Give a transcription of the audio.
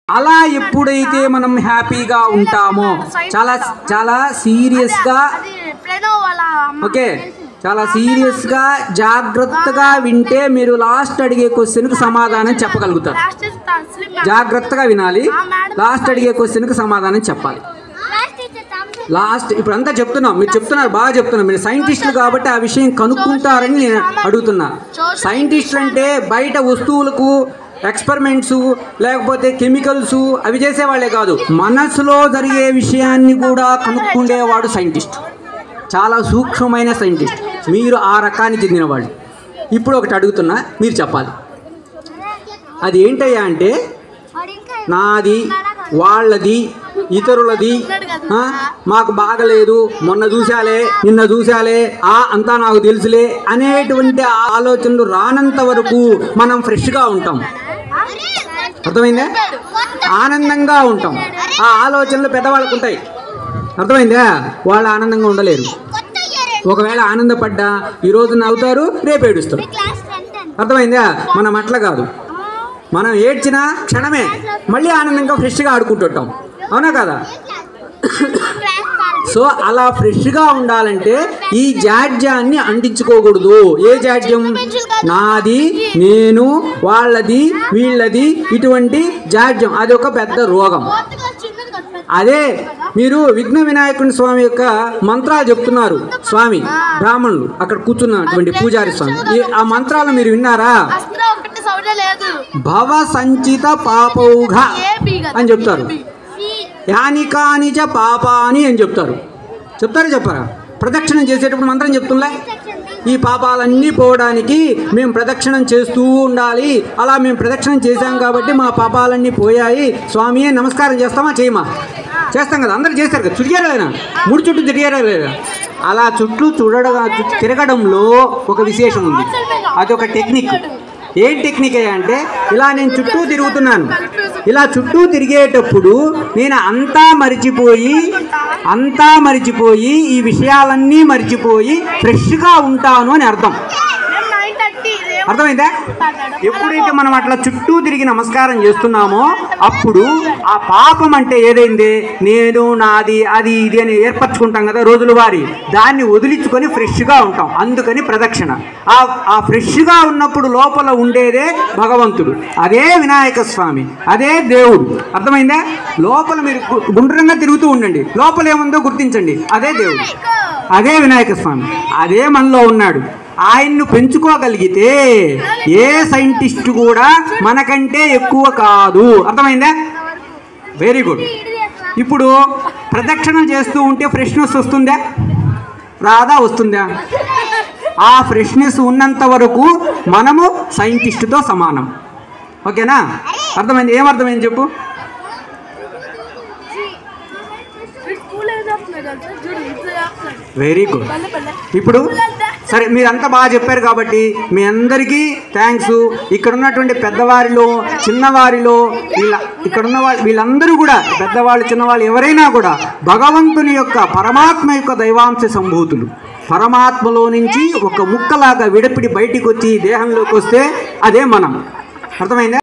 అలా ఎప్పుడైతే మనం హ్యాపీగా ఉంటామో చాలా చాలా సీరియస్గా ఓకే చాలా సీరియస్గా జాగ్రత్తగా వింటే మీరు లాస్ట్ అడిగే క్వశ్చన్కి సమాధానం చెప్పగలుగుతారు. జాగ్రత్తగా వినాలి, లాస్ట్ అడిగే క్వశ్చన్కి సమాధానం చెప్పాలి. లాస్ట్ ఇప్పుడంతా చెప్తున్నాం, మీరు చెప్తున్నారు, బాగా చెప్తున్నారు, మీరు సైంటిస్టులు కాబట్టి ఆ విషయం కనుక్కుంటారని నేను అడుగుతున్నా. సైంటిస్టులు అంటే బయట వస్తువులకు ఎక్స్పెరిమెంట్స్ లేకపోతే కెమికల్స్ అవి చేసేవాళ్ళే కాదు, మనసులో జరిగే విషయాన్ని కూడా కనుక్కుండేవాడు సైంటిస్ట్, చాలా సూక్ష్మమైన సైంటిస్ట్. మీరు ఆ రకానికి చెందినవాళ్ళు. ఇప్పుడు ఒకటి అడుగుతున్నా, మీరు చెప్పాలి. అది ఏంటయ్యా అంటే నాది, వాళ్ళది, ఇతరులది, మాకు బాగలేదు, మొన్న చూసాలే, నిన్న చూసాలే, అంతా నాకు తెలుసులే అనేటువంటి ఆలోచనలు రానంత వరకు మనం ఫ్రెష్గా ఉంటాం. అర్థమైందా? ఆనందంగా ఉంటాం. ఆ ఆలోచనలు పెద్దవాళ్ళకు ఉంటాయి. అర్థమైందా? వాళ్ళు ఆనందంగా ఉండలేరు. ఒకవేళ ఆనందపడ్డా ఈరోజు నవ్వుతారు, రేపు ఏడుస్తారు. అర్థమైందా? మనం అట్లా కాదు, మనం ఏడ్చిన క్షణమే మళ్ళీ ఆనందంగా ఫ్రెష్గా ఆడుకుంటుంటాం. అవునా కదా? సో అలా ఫ్రెష్గా ఉండాలంటే ఈ జాడ్యాన్ని అంటించుకోకూడదు. ఏ జాడ్యం? నాది, నేను, వాళ్ళది, వీళ్ళది, ఇటువంటి జాడ్యం అది ఒక పెద్ద రోగం. అదే మీరు విఘ్న వినాయకుని స్వామి యొక్క మంత్రాలు చెప్తున్నారు. స్వామి బ్రాహ్మణులు అక్కడ కూర్చున్నటువంటి పూజారి స్వామి, ఆ మంత్రాలు మీరు విన్నారా? భవ సంచిత పాపౌఘ అని చెప్తారు, యానికానిచ పాపాని అని చెప్తారు. చెప్పరా? ప్రదక్షిణం చేసేటప్పుడు మంత్రం చెప్తుందా? ఈ పాపాలన్నీ పోవడానికి మేము ప్రదక్షిణం చేస్తూ ఉండాలి. అలా మేము ప్రదక్షిణం చేశాం కాబట్టి మా పాపాలన్నీ పోయాయి. స్వామి నమస్కారం చేస్తామా చేయమా? చేస్తాం కదా, అందరూ చేస్తారు కదా. చుడిగారా లేదా? ముడి చుట్టూ తిరిగారా లేదా? అలా చుట్టూ తిరగడంలో ఒక విశేషం ఉంది. అదొక టెక్నిక్. ఏం టెక్నిక్ అంటే ఇలా నేను చుట్టూ తిరుగుతున్నాను, ఇలా చుట్టూ తిరిగేటప్పుడు నేను అంతా మరిచిపోయి ఈ విషయాలన్నీ మరిచిపోయి ఫ్రెష్గా ఉంటాను అని అర్థం. అర్థమైందా? ఎప్పుడైతే మనం అట్లా చుట్టూ తిరిగి నమస్కారం చేస్తున్నామో అప్పుడు ఆ పాపం అంటే ఏదైంది, నేను, నాది, అది, ఇది అని ఏర్పరచుకుంటాం కదా రోజుల వారి, దాన్ని వదిలించుకొని ఫ్రెష్గా ఉంటాం. అందుకని ప్రదక్షిణ. ఆ ఫ్రెష్గా ఉన్నప్పుడు లోపల ఉండేదే భగవంతుడు, అదే వినాయక స్వామి, అదే దేవుడు. అర్థమైందా? లోపల మీరు గుండ్రంగా తిరుగుతూ ఉండండి, లోపల ఏముందో గుర్తించండి, అదే దేవుడు, అదే వినాయక స్వామి, అదే మనలో ఉన్నాడు. ఆయన్ను పెంచుకోగలిగితే ఏ సైంటిస్ట్ కూడా మనకంటే ఎక్కువ కాదు. అర్థమైందా? Very good. ఇప్పుడు ప్రదక్షిణ చేస్తూ ఉంటే ఫ్రెష్నెస్ వస్తుందా రాదా? వస్తుందా? ఆ ఫ్రెష్నెస్ ఉన్నంత వరకు మనము సైంటిస్టుతో సమానం. ఓకేనా? అర్థమైంది? ఏమర్థమైంది చెప్పు? Very good. ఇప్పుడు సరే, మీరంతా బాగా చెప్పారు కాబట్టి మీ అందరికీ థ్యాంక్స్. ఇక్కడ ఉన్నటువంటి పెద్దవారిలో, చిన్నవారిలో, ఇక్కడున్న వీళ్ళందరూ కూడా, పెద్దవాళ్ళు, చిన్నవాళ్ళు ఎవరైనా కూడా భగవంతుని యొక్క, పరమాత్మ యొక్క దైవాంశ సంభూతులు. పరమాత్మలో నుంచి ఒక ముక్కలాగా విడపిడి బయటికి వచ్చి దేహంలోకి వస్తే అదే మనం. అర్థమైందా?